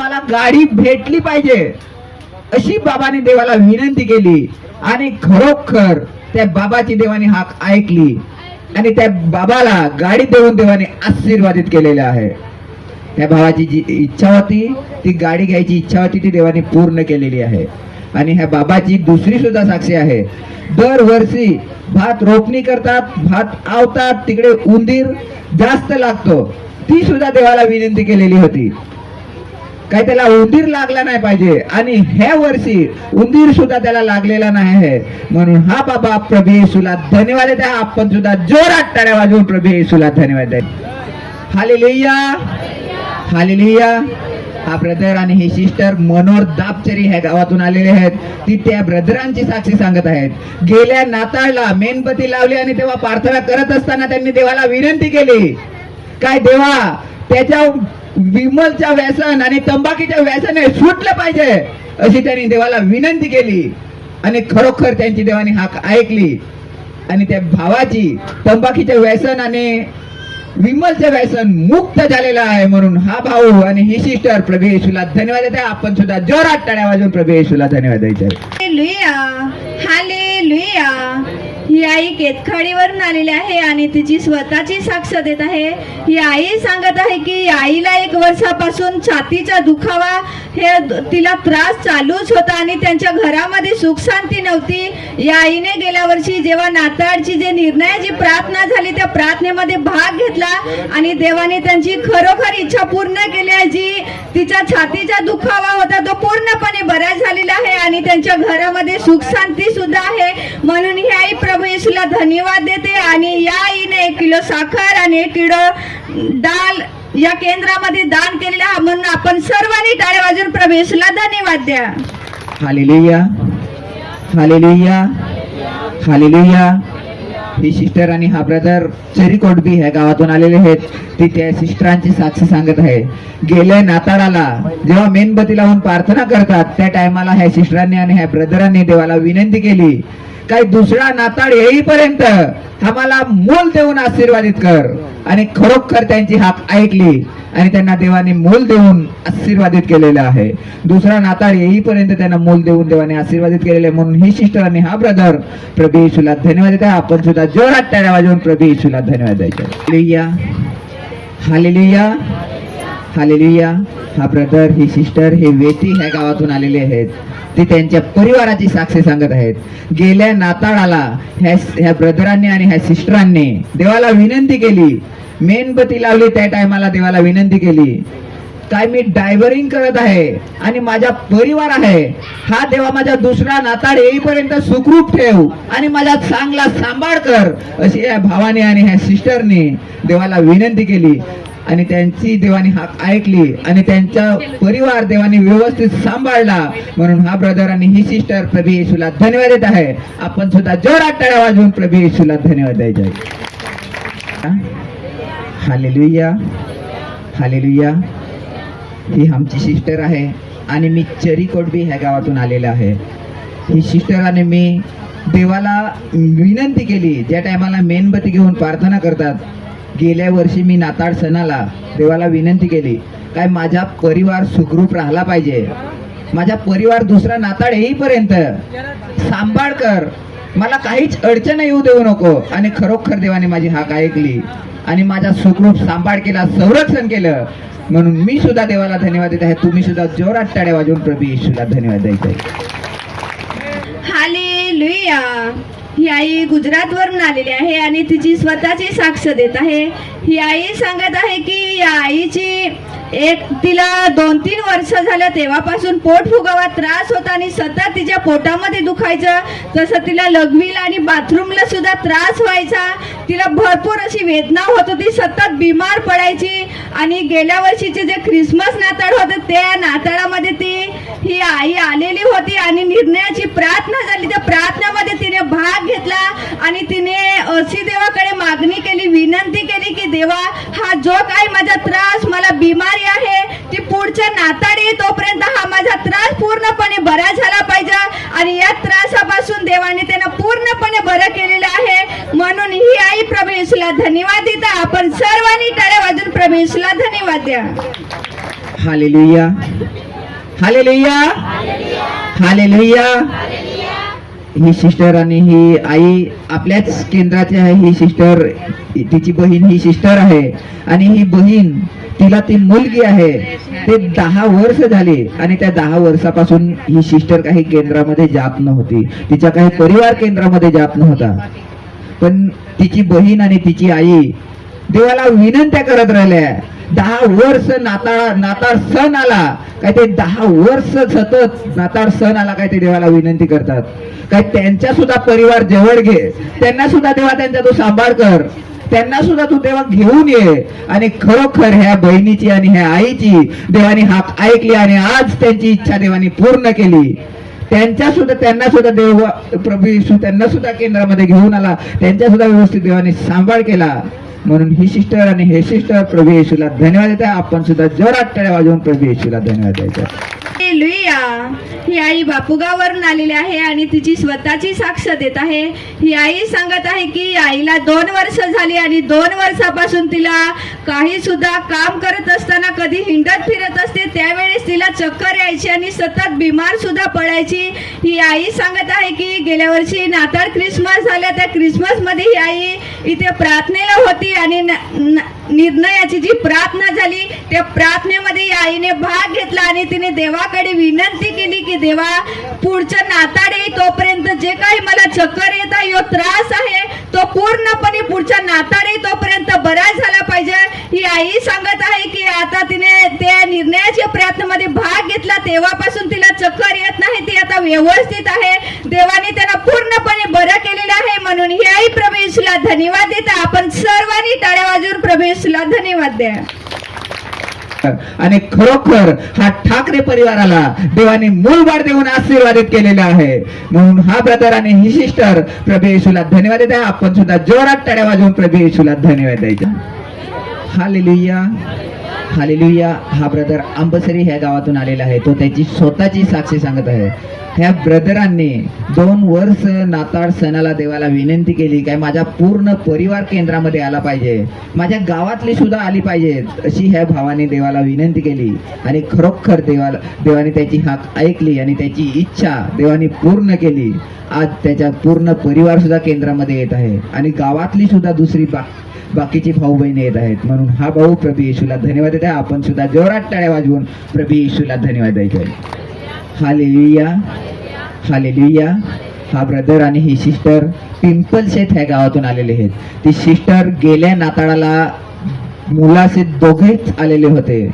मला गाडी भेटली पाहिजे अशी बाबाने देवाला विनंती केली आणि खरोखर त्या बाबाची देवाने हाक ऐकली आणि त्या बाबाला गाडी देऊन देवाने आशीर्वादित केलेलं आहे. त्या भावाची जी इच्छा होती, ती गाडी घ्यायची इच्छा होती, ती देवाने पूर्ण केलेली आहे. आणि ह्या बाबाची दुसरी सुद्धा साक्षी आहे. दरवर्षी भात रोपणी करतात, भात आवतात, तिकडे उंदीर जास्त लागतो, ती सुद्धा देवाला विनंती केलेली होती, काय त्याला उंदीर लागला नाही पाहिजे. आणि ह्या वर्षी उंदीर सुद्धा त्याला लागलेला नाही आहे. म्हणून हा बाबा प्रभू येशूला धन्यवाद देत आहे. आपण सुद्धा जोरात टाळ्या वाजवून प्रभू येशूला धन्यवाद देत. Hallelujah, hallelujah. हा ब्रदर आणि ही सिस्टर मनोहर दापचरी ह्या गावातून आलेले आहेत. ती त्या ब्रदरांची साक्षी सांगत आहेत. गेल्या नाताळला मेणबत्ती लावली आणि तेव्हा प्रार्थना करत असताना त्यांनी देवाला विनंती केली, काय देवा त्याच्या विमलच्या व्यसन आणि तंबाखीच्या व्यसने सुटलं पाहिजे अशी त्यांनी देवाला विनंती केली. आणि खरोखर त्यांची देवाने हाक ऐकली आणि त्या भावाची तंबाखीचे व्यसन आणि विमलचे व्यसन मुक्त झालेलं आहे. म्हणून हा भाऊ आणि ही सिस्टर प्रभू येशूला धन्यवाद देते. आपण सुद्धा जोरात टाळ्या वाजवून प्रभू येशूला धन्यवाद द्यायचे. Hallelujah, hallelujah. ही आई केतखाडीवरून आलेली आहे आणि तिची स्वतःची साक्ष देत आहे. ही आई सांगत आहे की आईला 1 वर्षापासून छातीचा दुखावा हे तिला त्रास चालूच होता आणि त्यांच्या घरामध्ये सुख शांती नव्हती. या आईने गेल्या वर्षी जेव्हा नाताळची जे निर्णयाची प्रार्थना झाली त्या प्रार्थनेमध्ये भाग घेतला आणि देवाने त्यांची खरोखर इच्छा पूर्ण केली आहे. जी तिच्या छातीचा दुखावा होता तो पूर्णपणे बरा झालेला आहे आणि त्यांच्या घरामध्ये सुख शांती सुद्धा आहे. म्हणून ही आई प्रभू येशूला धन्यवाद देते. आणि या आईने 1 किलो साखर आणि 1 किलो डाळ या केंद्रामध्ये दान केलेला, म्हणून आपण सर्वांनी टाळ्या वाजवून प्रभू येशूला धन्यवाद द्या. Hallelujah, hallelujah, hallelujah. ही सिस्टर आणि हा ब्रदर चेरीकोटबी ह्या गावातून आलेले आहेत. ती त्या सिस्टरांची साक्षी सांगत आहे. गेल्या नाताळाला जेव्हा मेणबत्ती लावून प्रार्थना करतात त्या टायमाला ह्या सिस्टरांनी आणि ह्या ब्रदरांनी देवाला विनंती केली, काही दुसरा नाताळ येईपर्यंत आम्हाला मूल देऊन आशीर्वादित कर. आणि खरोखर त्यांची हाक ऐकली आणि त्यांना देवाने मूल देऊन आशीर्वादित केलेलं आहे. दुसरा नाताळ येईपर्यंत त्यांना मूल देऊन देवाने आशीर्वादित केलेले. म्हणून ही सिस्टर आणि हा ब्रदर प्रभू येशूला धन्यवाद देतात. आपण सुद्धा जोरात टाळ्या वाजवून प्रभू येशूला धन्यवाद द्यायचे. Hallelujah, hallelujah, hallelujah. हा ब्रदर ही सिस्टर हे वेती ह्या गावातून आलेले आहेत. ती त्यांच्या परिवाराची साक्षी सांगत आहेत. गेल्या नाताळाला ह्या ब्रदरांनी आणि ह्या सिस्टरांनी देवाला विनंती केली, मेणबत्ती लावली त्या टायमाला देवाला विनंती केली, काय मी ड्रायव्हरिंग करत आहे आणि माझा परिवार आहे, हा देवा माझा दुसरा नाताळ येईपर्यंत सुखरूप ठेव आणि माझा चांगला सांभाळ कर अशी या भावाने आणि ह्या सिस्टरने देवाला विनंती केली. आणि त्यांची देवाने हाक ऐकली आणि त्यांचा परिवार देवाने व्यवस्थित सांभाळला. म्हणून हा ब्रदर आणि ही सिस्टर प्रभू येशूला धन्यवाद देत आहे. आपण सुद्धा जोरात टाळ्या वाजवून प्रभू येशूला धन्यवाद द्यायचे. Hallelujah, hallelujah. ही आमची सिस्टर आहे आणि मी चेरीकोटबी ह्या गावातून आलेला आहे. ही सिस्टर आणि मी देवाला विनंती केली ज्या टायमाला मेणबत्ती घेऊन प्रार्थना करतात. गेल्या वर्षी मी नाताळ सणाला देवाला विनंती केली, काय माझा परिवार सुखरूप राहिला पाहिजे, माझा परिवार दुसरा नाताळ येईपर्यंत सांभाळ कर, मला काहीच अडचण येऊ देऊ नको. आणि खरोखर देवाने माझी हाक ऐकली आणि माझा सुखरूप सांभाळ केला, संरक्षण केलं. म्हणून मी सुद्धा देवाला धन्यवाद देत आहे. तुम्ही सुद्धा जोरात टाळ्या वाजवून प्रभू येशूला धन्यवाद द्यायचे. हालेलुया. ही आई गुजरातवरून आलेली आहे आणि तिची स्वतःची साक्ष देत आहे. ही आई सांगत आहे की या आईची तिला 2-3 वर्ष झालं तेव्हापासून पोट फुगावा त्रास होता आणि सतत तिच्या पोटामध्ये दुखायचं. तसं तिला लघवीला आणि बाथरूमला सुद्धा त्रास व्हायचा. तिला भरपूर अशी वेदना होत होती, सतत बिमार पडायची. आणि गेल्या वर्षीचे जे ख्रिसमस नाताळ होतं त्या नाताळामध्ये ही आई आलेली होती आणि निर्णयाची प्रार्थना झाली. त्या प्रार्थनेमध्ये तिने भाग घेतला आणि तिने अशी देवाकडे मागणी केली, विनंती केली की देवा, हा जो काही माझा त्रास, मला बिमारी आहे ती पुढच्या नाताळ तोपर्यंत हा माझा त्रास पूर्णपणे बरा झाला पाहिजे. आणि या त्रासापासून देवाने त्यांना पूर्णपणे बरं केलेलं आहे. म्हणून ही आई प्रभू येशूला धन्यवाद देता. आपण सर्वांनी टाळ्या वाजवून प्रभू येशूला धन्यवाद द्या. Hallelujah, hallelujah, hallelujah. ही सिस्टर आणि ही आई आपल्याच केंद्राची आहे. ही सिस्टर, तिची बहीण ही सिस्टर आहे आणि ही बहीण, तिला ती मुलगी आहे. ते 10 वर्ष झाली आणि त्या 10 वर्षापासून ही सिस्टर काही केंद्रामध्ये जात नव्हती. तिच्या काही परिवार केंद्रामध्ये जात नव्हता. पण तिची बहीण आणि तिची आई देवाला विनंत्या करत राहिल्या. 10 वर्ष नाताळ सण आला काय, ते 10 वर्ष सतत नाताळ सण आला काय, ते देवाला विनंती करतात काय त्यांच्या सुद्धा परिवार जवळ घे, त्यांना सुद्धा देवा त्यांचा तू सांभाळ कर, त्यांना सुद्धा तू देवा घेऊन ये. आणि खरोखर ह्या बहिणीची आणि ह्या आईची देवाने हाक ऐकली आणि आज त्यांची इच्छा देवाने पूर्ण केली. त्यांना सुद्धा देव प्रभू येशू त्यांना सुद्धा केंद्रामध्ये घेऊन आला, त्यांच्या सुद्धा व्यवस्थित देवाने सांभाळ केला. म्हणून ही सिस्टर आणि हे सिस्टर प्रभू येशूला धन्यवाद देत आहे. आपण सुद्धा जोरात टाळ्या वाजवून प्रभू येशूला धन्यवाद द्यायचा. हालेलुया. ही आई बापुगावरून आलेली आहे आणि तिची स्वतःची साक्ष देत आहे. ही आई सांगत आहे की आईला 2 वर्ष झाली आणि 2 वर्षापासून तिला काही सुद्धा काम करत असताना कधी हिंडत फिरत असते, त्यावेळेस तिला चक्कर यायची आणि सतत बिमार सुद्धा पडायची. ही आई सांगत आहे की गेल्या वर्षी नाताळ क्रिसमस झाल्या, त्या क्रिसमस मध्ये ही आई इथे प्रार्थनेला होती आणि निर्णयाची जी प्रार्थना झाली त्या प्रार्थनेमध्ये या आईने भाग घेतला आणि तिने देवाकडे विनंती केली की देवा, पुढच्या नाताळ येई तोपर्यंत जे काही मला चक्कर येत आहे, यो त्रास आहे, तो पूर्णपणे पुढच्या नाताळ येई तोपर्यंत बरा झाला पाहिजे. ही आई सांगत आहे की आता तिने त्या निर्णयाच्या प्रार्थनेमध्ये भाग घेतला, तेव्हापासून तिला चक्कर येत नाही, ती आता व्यवस्थित आहे. देवाने त्यांना पूर्णपणे बरं केलेलं आहे. म्हणून ही आई प्रभू येशूला धन्यवाद देता. आपण सर्वांनी टाळ्या वाजवून प्रभू येशूला धन्यवाद द्या. आणि खरोखर हा ठाकरे परिवाराला देवाने मूलबाळ देऊन आशीर्वादित केलेला आहे. म्हणून हा ब्रदर आणि ही सिस्टर प्रभू येशूला धन्यवाद देत आहे. आपण सुद्धा जोरात टाळ्या वाजवून प्रभू येशूला धन्यवाद द्यायचा. Hallelujah, hallelujah. हा ब्रदर अंबसरी ह्या गावातून आलेला आहे. तो त्याची स्वतःची साक्षी सांगत आहे. ह्या ब्रदरांनी 2 वर्ष नाताळ सणाला देवाला विनंती केली काय माझा पूर्ण परिवार केंद्रामध्ये आला पाहिजे, माझ्या गावातली सुद्धा आली पाहिजेत, अशी ह्या भावाने देवाला विनंती केली. आणि खरोखर देवाने त्याची हाक ऐकली आणि त्याची इच्छा देवाने पूर्ण केली. आज त्याचा पूर्ण परिवार सुद्धा केंद्रामध्ये येत आहे आणि गावातली सुद्धा दुसरी बाकीची भाऊ बहिणी येत आहेत. म्हणून हा भाऊ प्रभू येशूला धन्यवाद देत आहे. आपण सुद्धा जोरात टाळ्या वाजवून प्रभू येशूला धन्यवाद द्यायचे. Hallelujah, hallelujah. हा ब्रदर आणि ही सिस्टर पिंपलशेत ह्या गावातून आलेले आहेत. ती सिस्टर गेल्या नाताळाला मुलाचे दोघेच आलेले होते,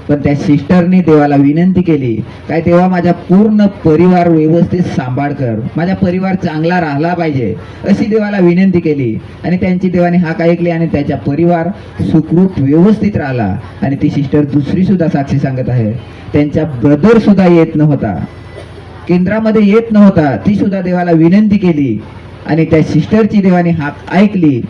पण त्या सिस्टरने देवाला विनंती केली काय देवा, माझा पूर्ण परिवार व्यवस्थित सांभाळ कर, माझा परिवार चांगला राहिला पाहिजे, अशी देवाला विनंती केली. आणि त्यांची देवाने हाक ऐकली आणि त्याचा परिवार सुखरूप व्यवस्थित राहिला. आणि ती सिस्टर दुसरी सुद्धा साक्षी सांगत आहे, त्यांचा ब्रदर सुद्धा येत नव्हता, केंद्रामध्ये येत नव्हता, ती सुद्धा देवाला विनंती केली आणि त्या सिस्टरची देवाने हाक ऐकली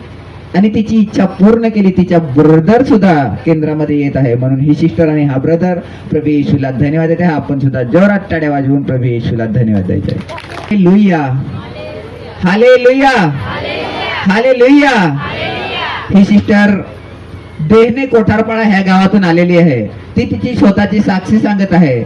आणि तिची इच्छा पूर्ण केली. तिचा ब्रदर सुद्धा केंद्रामध्ये येत आहे. म्हणून ही सिस्टर आणि हा ब्रदर प्रभू येशूला धन्यवाद देत आहे. आपण सुद्धा जोरात टाळ्या वाजवून प्रभू येशूला धन्यवाद द्यायचा आहे. Hallelujah, hallelujah, hallelujah. ही सिस्टर देहने कोठारपाडा ह्या गावातून आलेली आहे. ती तिची स्वतःची साक्षी सांगत आहे.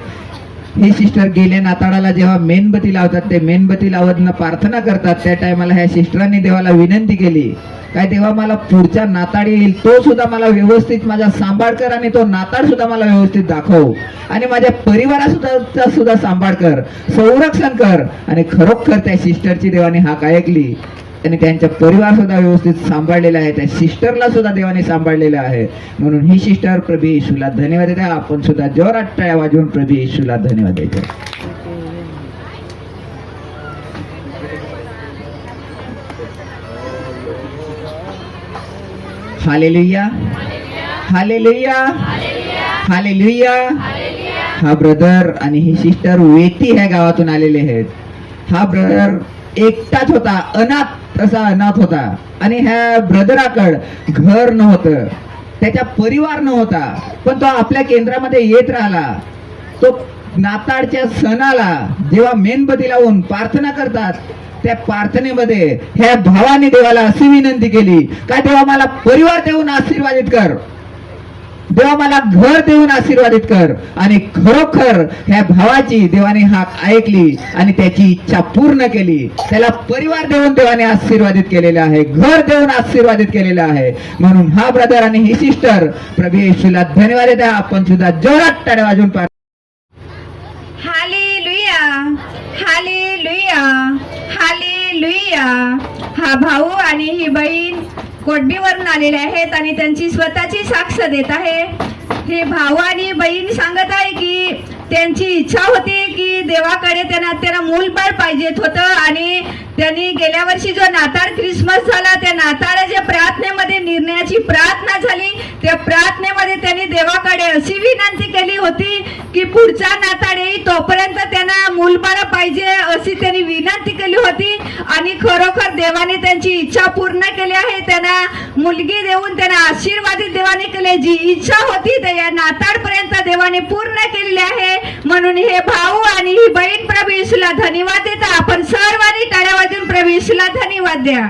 ही सिस्टर गेल्या नाताळाला जेव्हा मेणबत्ती लावतात, ते मेणबत्ती लावत प्रार्थना करतात, त्या टायमाला ह्या सिस्टरांनी देवाला विनंती केली काय देवा, मला पुढचा नाताळ येईल तो सुद्धा मला व्यवस्थित माझा सांभाळ कर आणि तो नाताळ सुद्धा मला व्यवस्थित दाखव आणि माझ्या परिवारासुद्धा सुद्धा सांभाळ कर, संरक्षण कर. आणि खरोखर त्या सिस्टरची देवाने हाक ऐकली आणि त्यांचा परिवार सुद्धा व्यवस्थित सांभाळलेला आहे. त्या सिस्टरला सुद्धा देवाने सांभाळलेलं आहे. म्हणून ही सिस्टर प्रभू येशूला धन्यवाद देते. आपण सुद्धा जोरात टाळ्या वाजवून प्रभू येशूला धन्यवाद द्यायचे. Hallelujah, hallelujah, hallelujah. हा ब्रदर आणि ही सिस्टर वेती ह्या गावातून आलेले आहेत. हा ब्रदर एकटाच होता, अनाथ, तसा अनाथ होता आणि ह्या ब्रदराकड घर नव्हतं, त्याचा परिवार नव्हता, पण तो आपल्या केंद्रामध्ये येत राहिला. तो नाताळच्या सणाला जेव्हा मेणबत्ती लावून प्रार्थना करतात, त्या प्रार्थनेमध्ये ह्या भावाने देवाला अशी विनंती केली काय देवा, मला परिवार देऊन आशीर्वादित कर, देवा मला घर देऊन आशीर्वादित कर. आणि खरोखर ह्या भावाची देवाने हाक ऐकली आणि त्याची इच्छा पूर्ण केली. त्याला परिवार देऊन देवाने आशीर्वादित केलेलं आहे, घर देऊन आशीर्वादित केलेलं आहे. म्हणून हा ब्रदर आणि ही सिस्टर प्रभू येशूला धन्यवाद द्या. आपण सुद्धा जोरात टाळ्या वाजवून पाहू. Hallelujah, hallelujah, hallelujah. हा भाऊ आणि ही बहीण कोडबीवरून आलेले आहेत आणि त्यांची स्वतःची साक्ष देत आहे. हे भाऊ आणि बहीण सांगत आहे की त्यांची इच्छा होती की देवाकडे त्यांना मूलबाळ पाहिजेत होतं आणि त्यांनी गेल्या वर्षी जो नाताळ ख्रिसमस झाला त्या नाताळाच्या प्रार्थनेमध्ये निर्णयाची प्रार्थना झाली. त्या प्रार्थनेमध्ये त्यांनी देवाकडे अशी विनंती केली होती की पुढचा नाताळ येईल तोपर्यंत त्यांना मूलबाळ पाहिजे अशी त्यांनी विनंती केली होती. आणि खरोखर देवाने त्यांची इच्छा पूर्ण केली आहे. त्यांना मुलगी देऊन त्यांना आशीर्वादित देवाने केले. जी इच्छा होती ते या नाताळपर्यंत देवाने पूर्ण केलेली आहे. म्हणून हे भाऊ आणि ही बहीण प्रभू येशूला धन्यवाद देतात. आपण सर्वांनी टाळ्या वाजवून प्रभू येशूला धन्यवाद द्या.